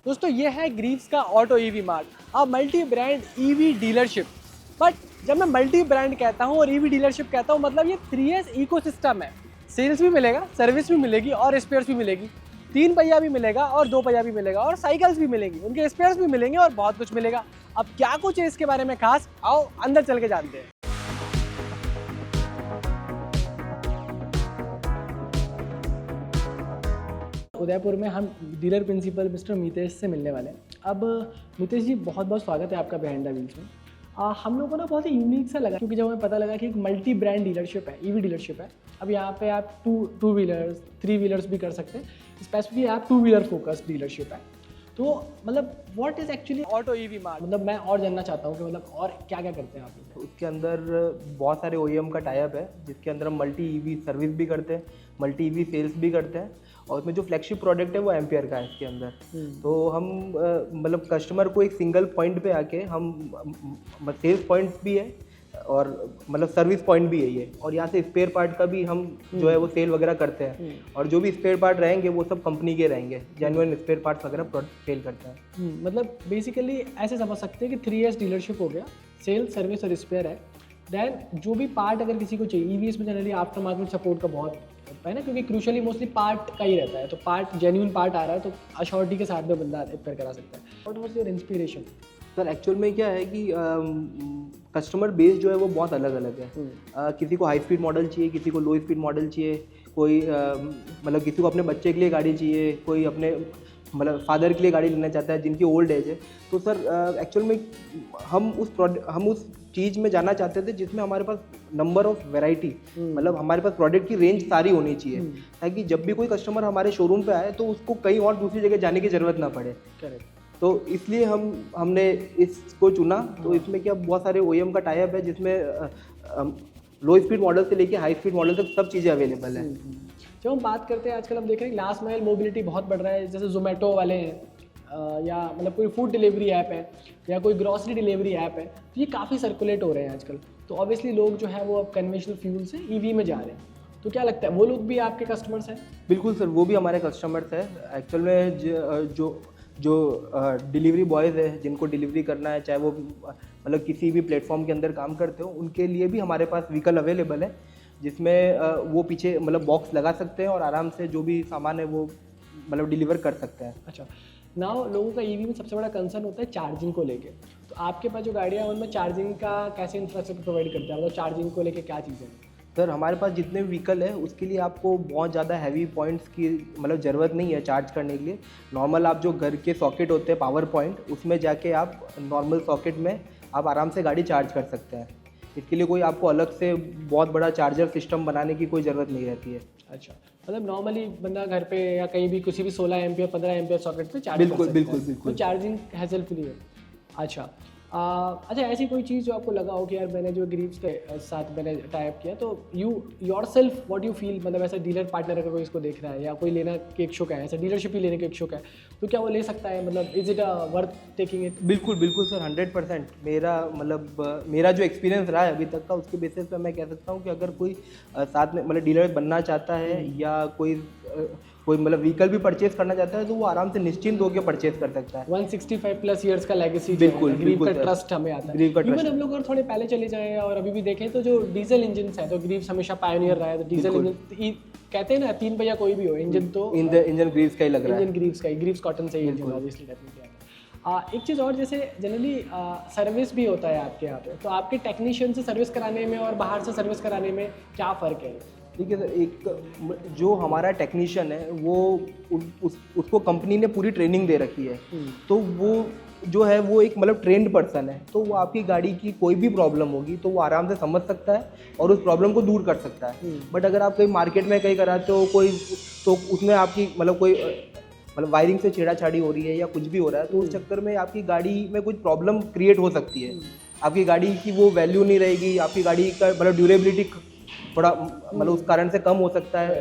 दोस्तों ये है ग्रीव्स का ऑटो ईवी मार्ट, अब multi brand EV dealership. But जब मैं मल्टी ब्रांड कहता हूँ और ईवी डीलरशिप कहता हूँ, मतलब ये 3S इकोसिस्टम है। सेल्स भी मिलेगा, सर्विस भी मिलेगी और स्पेयर्स भी मिलेगी। 3 पहिया भी मिलेगा और 2 पहिया भी मिलेगा और साइकिल्स भी मिलेंगी, उनके स्पेयर्स भी मिलेंगे और बहुत कुछ मिलेगा। अब क्या कुछ है इसके बारे में खास, आओ अंदर चल के जानते हैं। उदयपुर में हम डीलर प्रिंसिपल मिस्टर मितेश से मिलने वाले हैं। अब मितेश जी, बहुत बहुत स्वागत है आपका बिहाइंड द व्हील्स में। हम लोगों को ना बहुत ही यूनिक सा लगा, क्योंकि जब हमें पता लगा कि एक मल्टी ब्रांड डीलरशिप है, ईवी डीलरशिप है। अब यहाँ पे आप टू व्हीलर्स, 3 व्हीलर्स भी कर सकते हैं। स्पेसिफिकली आप 2 व्हीलर फोकस डीलरशिप है। तो मतलब what is actually auto EV mart, मतलब मैं और जानना चाहता हूँ कि मतलब और क्या क्या करते हैं आप लोग। उसके अंदर बहुत सारे OEM का टाइप है, जिसके अंदर हम मल्टी ईवी सर्विस भी करते हैं, मल्टी ईवी सेल्स भी करते हैं। और उसमें जो फ्लैगशिप प्रोडक्ट है वो एम्पियर का है इसके अंदर। तो हम मतलब कस्टमर को एक सिंगल पॉइंट पे आके हम सेल्स पॉइंट भी है और मतलब सर्विस पॉइंट भी है ये, और यहाँ से स्पेयर पार्ट का भी हम जो है वो सेल वगैरह करते हैं। और जो भी स्पेयर पार्ट रहेंगे वो सब कंपनी के रहेंगे, जेन्युइन स्पेयर पार्ट्स वगैरह सेल करते हैं। मतलब बेसिकली ऐसे समझ सकते हैं कि 3S डीलरशिप हो गया, सेल, सर्विस और स्पेयर है। देन जो भी पार्ट अगर किसी को चाहिए, ईवीएस में जनरली आफ्टर मार्केट सपोर्ट का बहुत होता है ना, क्योंकि क्रूशली मोस्टली पार्ट का ही रहता है। तो पार्ट जेन्युइन पार्ट आ रहा है तो अश्योरिटी के साथ में बंदा रिपेयर करा सकता है। What was your inspiration? Sir actual में क्या है कि कस्टमर बेस जो है वो बहुत अलग अलग है। किसी को हाई स्पीड मॉडल चाहिए, किसी को लो स्पीड मॉडल चाहिए, कोई मतलब किसी को अपने बच्चे के लिए गाड़ी चाहिए, कोई अपने मतलब फादर के लिए गाड़ी लेना चाहता है जिनकी ओल्ड एज है। तो सर एक्चुअल में हम उस चीज़ में जाना चाहते थे जिसमें हमारे पास नंबर ऑफ वैरायटी, मतलब हमारे पास प्रोडक्ट की रेंज सारी होनी चाहिए, ताकि जब भी कोई कस्टमर हमारे शोरूम पे आए तो उसको कहीं और दूसरी जगह जाने की ज़रूरत ना पड़े। करेक्ट। तो इसलिए हमने इसको चुना। तो इसमें क्या बहुत सारे OEM का टाइप है, जिसमें लो स्पीड मॉडल से लेके हाई स्पीड मॉडल तक सब चीज़ें अवेलेबल है। जब हम बात करते हैं, आजकल हम देख रहे हैं लास्ट माइल मोबिलिटी बहुत बढ़ रहा है। जैसे जोमेटो वाले हैं, या मतलब कोई फूड डिलीवरी ऐप है या कोई ग्रॉसरी डिलीवरी ऐप है, तो ये काफ़ी सर्कुलेट हो रहे हैं आजकल। तो ऑब्वियसली लोग जो है वो अब कन्वेंशनल फ्यूल से ईवी में जा रहे हैं। तो क्या लगता है, वो लोग भी आपके कस्टमर्स हैं? बिल्कुल सर, वो भी हमारे कस्टमर्स हैं। एक्चुअल में जो डिलीवरी बॉयज़ है, जिनको डिलीवरी करना है, चाहे वो मतलब किसी भी प्लेटफॉर्म के अंदर काम करते हो, उनके लिए भी हमारे पास व्हीकल अवेलेबल है, जिसमें वो पीछे मतलब बॉक्स लगा सकते हैं और आराम से जो भी सामान है वो मतलब डिलीवर कर सकते हैं। अच्छा, नाउ लोगों का ईवी में सबसे बड़ा कंसर्न होता है चार्जिंग को लेके। तो आपके पास जो गाड़ियाँ हैं उनमें चार्जिंग का कैसे इंफ्रास्ट्रक्चर प्रोवाइड करते हैं, मतलब चार्जिंग को लेके क्या चीज़ें हैं? सर हमारे पास जितने व्हीकल है उसके लिए आपको बहुत ज़्यादा हैवी पॉइंट्स की मतलब ज़रूरत नहीं है चार्ज करने के लिए। नॉर्मल आप जो घर के सॉकेट होते हैं पावर पॉइंट, उसमें जाके आप नॉर्मल सॉकेट में आप आराम से गाड़ी चार्ज कर सकते हैं। इसके लिए कोई आपको अलग से बहुत बड़ा चार्जर सिस्टम बनाने की कोई ज़रूरत नहीं रहती है। अच्छा, मतलब नॉर्मली बंदा घर पे या कहीं भी किसी भी 16 एम्पियर 15 एम्पियर सॉकेट पे चार्ज बिल्कुल कर सकता बिल्कुल है। बिल्कुल तो चार्जिंग हैसल फ्री है। अच्छा, अच्छा, ऐसी कोई चीज़ जो आपको लगा हो कि यार मैंने जो ग्रीव्स के साथ मैंने टाइप किया, तो you yourself what you feel, मतलब ऐसा डीलर पार्टनर अगर कोई इसको देख रहा है या कोई लेना के इच्छुक है, ऐसा डीलरशिप ही लेने के इच्छुक है, तो क्या वो ले सकता है? मतलब is it worth taking it? बिल्कुल बिल्कुल सर, 100%। मेरा जो एक्सपीरियंस रहा है अभी तक का, उसके बेसिस पे मैं कह सकता हूँ कि अगर कोई साथ में मतलब डीलर बनना चाहता है या कोई मतलब व्हीकल भी परचेज करना चाहता है, तो वो आराम से निश्चिंत होकर परचेज कर सकता है। 165 प्लस ईयर्स का लेगेसी, बिल्कुल ग्रीव का ट्रस्ट हमें आता है। ग्रीव का इवन ट्रस्ट। हम लोग अगर थोड़े पहले चले जाएं और अभी भी देखें तो जो डीजल इंजन है, तो ग्रीव्स हमेशा पायोनियर रहा है। तो डीजल इंजन कहते हैं ना, 3 पहिया कोई भी हो, इंजन तो इंजन ग्रीव्स का ही लग रहा है। इंजन ग्रीव्स का ही, ग्रीव्स कॉटन से ही इंजन ऑब्वियसली डेफिनेटली आता है। एक चीज़ और, जैसे जनरली सर्विस भी होता है आपके यहाँ पे, तो आपके टेक्नीशियन से सर्विस कराने में और बाहर से सर्विस कराने में क्या फ़र्क है? ठीक है सर, एक जो हमारा टेक्नीशियन है वो उसको कंपनी ने पूरी ट्रेनिंग दे रखी है। तो वो जो है वो एक मतलब ट्रेंड पर्सन है, तो वो आपकी गाड़ी की कोई भी प्रॉब्लम होगी तो वो आराम से समझ सकता है और उस प्रॉब्लम को दूर कर सकता है। बट अगर आप कहीं मार्केट में कहीं कराते हो कोई, तो उसमें आपकी मतलब कोई मतलब वायरिंग से छेड़ाछाड़ी हो रही है या कुछ भी हो रहा है, तो उस चक्कर में आपकी गाड़ी में कुछ प्रॉब्लम क्रिएट हो सकती है। आपकी गाड़ी की वो वैल्यू नहीं रहेगी, आपकी गाड़ी का मतलब ड्यूरेबिलिटी थोड़ा मतलब उस कारण से कम हो सकता है।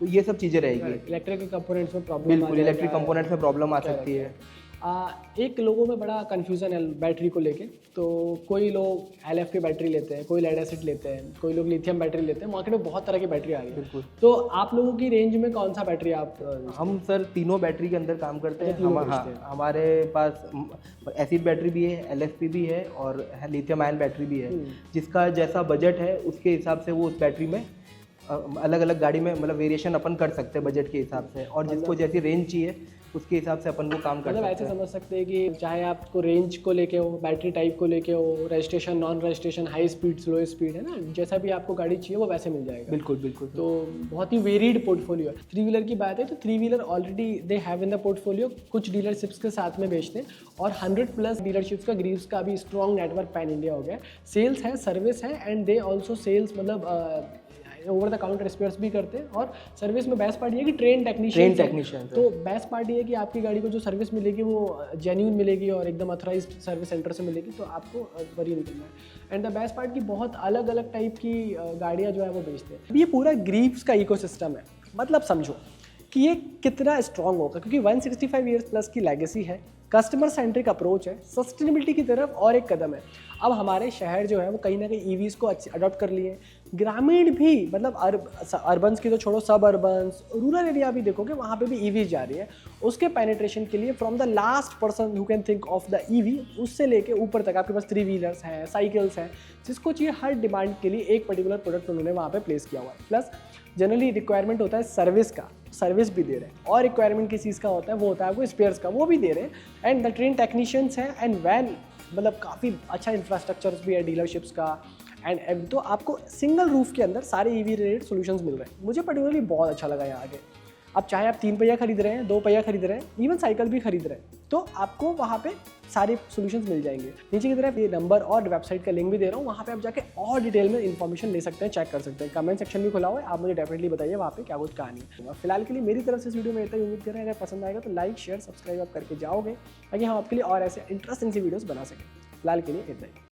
तो ये सब चीज़ें रहेगी। इलेक्ट्रिकल कंपोनेंट्स में प्रॉब्लम, बिल्कुल, इलेक्ट्रिक कंपोनेंट्स में प्रॉब्लम आ सकती है। एक लोगों में बड़ा कन्फ्यूज़न है बैटरी को लेके। तो कोई लोग LFP बैटरी लेते हैं, कोई लेड एसिड लेते हैं, कोई लोग लिथियम बैटरी लेते हैं। मार्केट में बहुत तरह की बैटरी आ गई है। बिल्कुल। तो आप लोगों की रेंज में कौन सा बैटरी आप हम सर तीनों बैटरी के अंदर काम करते हैं। तीनों हाँ, बेचते हैं। हमारे पास एसिड बैटरी भी है, LFP भी है और लिथियम आयन बैटरी भी है। जिसका जैसा बजट है उसके हिसाब से वो उस बैटरी में अलग अलग गाड़ी में मतलब वेरिएशन अपन कर सकते हैं बजट के हिसाब से, और जिसको जैसी रेंज चाहिए उसके हिसाब से अपन वो काम कर मतलब सकते ऐसे हैं। समझ सकते हैं कि चाहे आपको रेंज को लेके हो, बैटरी टाइप को लेके हो, registration non registration, high speed slow speed, है ना, जैसा भी आपको गाड़ी चाहिए वो वैसे मिल जाएगा। बिल्कुल बिल्कुल। तो बहुत ही वेरिड पोर्टफोलियो है। 3 व्हीलर की बात है तो 3 wheeler already they have in the portfolio, कुछ डीलरशिप्स के साथ में बेचते हैं और 100+ डीलरशिप्स का ग्रीव्स का भी स्ट्रॉन्ग नेटवर्क पैन इंडिया हो गया। सेल्स है, सर्विस है, एंड दे ऑल्सो सेल्स मतलब ओवर द काउंटर स्पेयर्स भी करते हैं। और सर्विस में बेस्ट पार्ट ये है कि ट्रेन टेक्नीशियन, तो बेस्ट पार्ट ये है कि आपकी गाड़ी को जो सर्विस मिलेगी वो जेन्युइन मिलेगी और एकदम अथोराइज्ड सर्विस सेंटर से मिलेगी, तो आपको वरी नहीं करना है। एंड द बेस्ट पार्ट की बहुत अलग अलग टाइप की गाड़ियाँ जो है वो बेचते हैं। ये पूरा ग्रीव्स का इकोसिस्टम है। मतलब समझो कि ये कितना स्ट्रॉन्ग होगा, क्योंकि 165 ईयर्स प्लस की लेगेसी है, कस्टमर सेंट्रिक अप्रोच है, सस्टेनेबिलिटी की तरफ और एक कदम है। अब हमारे शहर जो है वो कहीं ना कहीं EVs को अडॉप्ट कर लिए हैं। ग्रामीण भी मतलब अर्बन्स की तो छोड़ो, सब अर्बन्स, रूरल एरिया भी देखोगे वहाँ पे भी EVs जा रही है। उसके पेनिट्रेशन के लिए from the last person who can think of the EV, उससे लेके ऊपर तक आपके पास 3 व्हीलर्स हैं, साइकिल्स हैं, जिसको चाहिए हर डिमांड के लिए एक पर्टिकुलर प्रोडक्ट उन्होंने वहाँ पे प्लेस किया हुआ है। प्लस जनरली रिक्वायरमेंट होता है सर्विस का, सर्विस भी दे रहे हैं, और रिक्वायरमेंट किस चीज़ का होता है, वो होता है आपको स्पेयर्स का, वो भी दे रहे हैं। एंड द ट्रेन टेक्नीशियंस हैं एंड वैन, मतलब काफ़ी अच्छा इंफ्रास्ट्रक्चर भी है डीलरशिप्स का। एंड तो आपको सिंगल रूफ के अंदर सारे EV रिलेटेड सॉल्यूशंस मिल रहे हैं। मुझे पर्टिकुलरली बहुत अच्छा लगा यहाँ आगे। अब चाहे आप 3 पहिया खरीद रहे हैं, 2 पहिया खरीद रहे हैं, इवन साइकिल भी खरीद रहे हैं, तो आपको वहाँ पे सारे सॉल्यूशंस मिल जाएंगे। नीचे की तरफ ये नंबर और वेबसाइट का लिंक भी दे रहा हूँ, वहाँ पे आप जाके और डिटेल में इन्फॉर्मेशन ले सकते हैं, चेक कर सकते हैं। कमेंट सेक्शन भी खुला हुआ है, आप मुझे डेफिनेटली बताइए वहाँ पे क्या कुछ कहानी है। फिलहाल के लिए मेरी तरफ से इस वीडियो में इतना ही। उम्मीद करें अगर पसंद आएगा तो लाइक शेयर सब्सक्राइब आप करके जाओगे, ताकि हम आपके लिए और ऐसे इंटरेस्टिंग सी वीडियोज़ बना सकें। फिलहाल के लिए इतना ही।